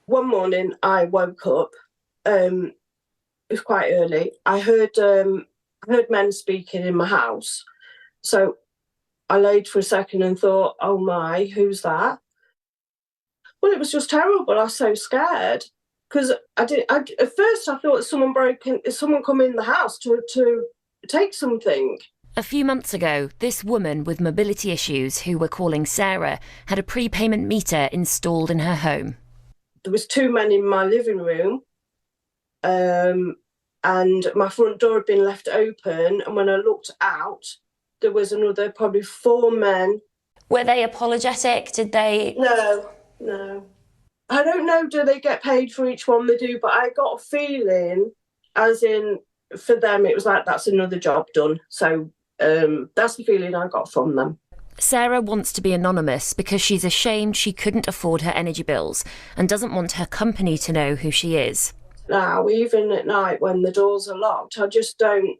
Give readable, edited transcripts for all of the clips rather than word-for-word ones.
One morning I woke up, it was quite early. I heard men speaking in my house. So I laid for a second and thought, oh my, who's that? Well, it was just terrible. I was so scared because at first I thought someone come in the house to take something. A few months ago, this woman with mobility issues, who we're calling Sarah, had a prepayment meter installed in her home. There was two men in my living room, and my front door had been left open. And when I looked out, there was another probably four men. Were they apologetic? Did they? No. I don't know, do they get paid for each one they do? But I got a feeling, as in, for them, it was like, that's another job done. So that's the feeling I got from them. Sarah wants to be anonymous because she's ashamed she couldn't afford her energy bills and doesn't want her company to know who she is. Now, even at night when the doors are locked, I just don't...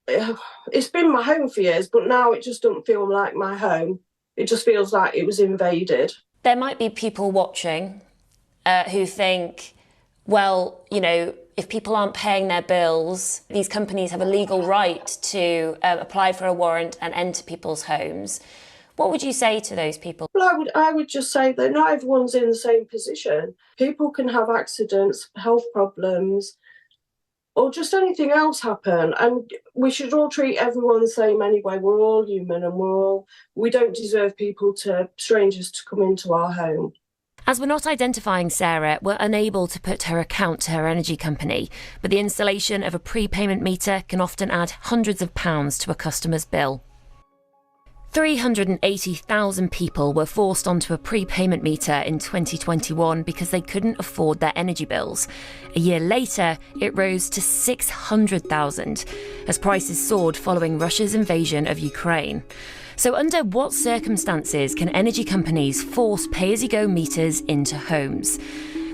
It's been my home for years, but now it just doesn't feel like my home. It just feels like it was invaded. There might be people watching who think, well, you know, if people aren't paying their bills, these companies have a legal right to apply for a warrant and enter people's homes. What would you say to those people? Well, I would just say that not everyone's in the same position. People can have accidents, health problems, or just anything else happen. And we should all treat everyone the same anyway. We're all human and we don't deserve strangers to come into our home. As we're not identifying Sarah, we're unable to put her account to her energy company, but the installation of a prepayment meter can often add hundreds of pounds to a customer's bill. 380,000 people were forced onto a prepayment meter in 2021 because they couldn't afford their energy bills. A year later, it rose to 600,000 as prices soared following Russia's invasion of Ukraine. So under what circumstances can energy companies force pay-as-you-go meters into homes?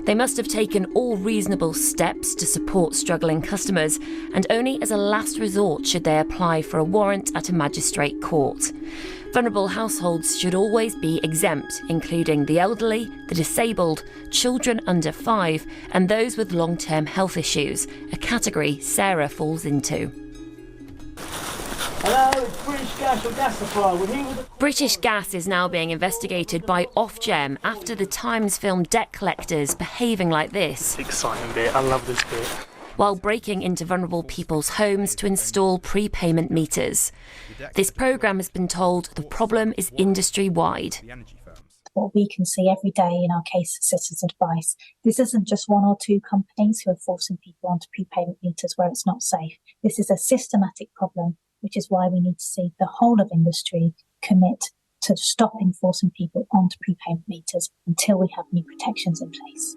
They must have taken all reasonable steps to support struggling customers, and only as a last resort should they apply for a warrant at a magistrate court. Vulnerable households should always be exempt, including the elderly, the disabled, children under 5, and those with long-term health issues, a category Sarah falls into. Hello, it's British Gas or Gas Supply. We're here with British Gas is now being investigated by Ofgem after the Times filmed debt collectors behaving like this. Exciting bit, I love this bit. While breaking into vulnerable people's homes to install prepayment meters. This programme has been told the problem is industry-wide. What we can see every day in our case assistance advice, this isn't just one or two companies who are forcing people onto prepayment meters where it's not safe. This is a systematic problem, which is why we need to see the whole of industry commit to stopping forcing people onto prepayment meters until we have new protections in place.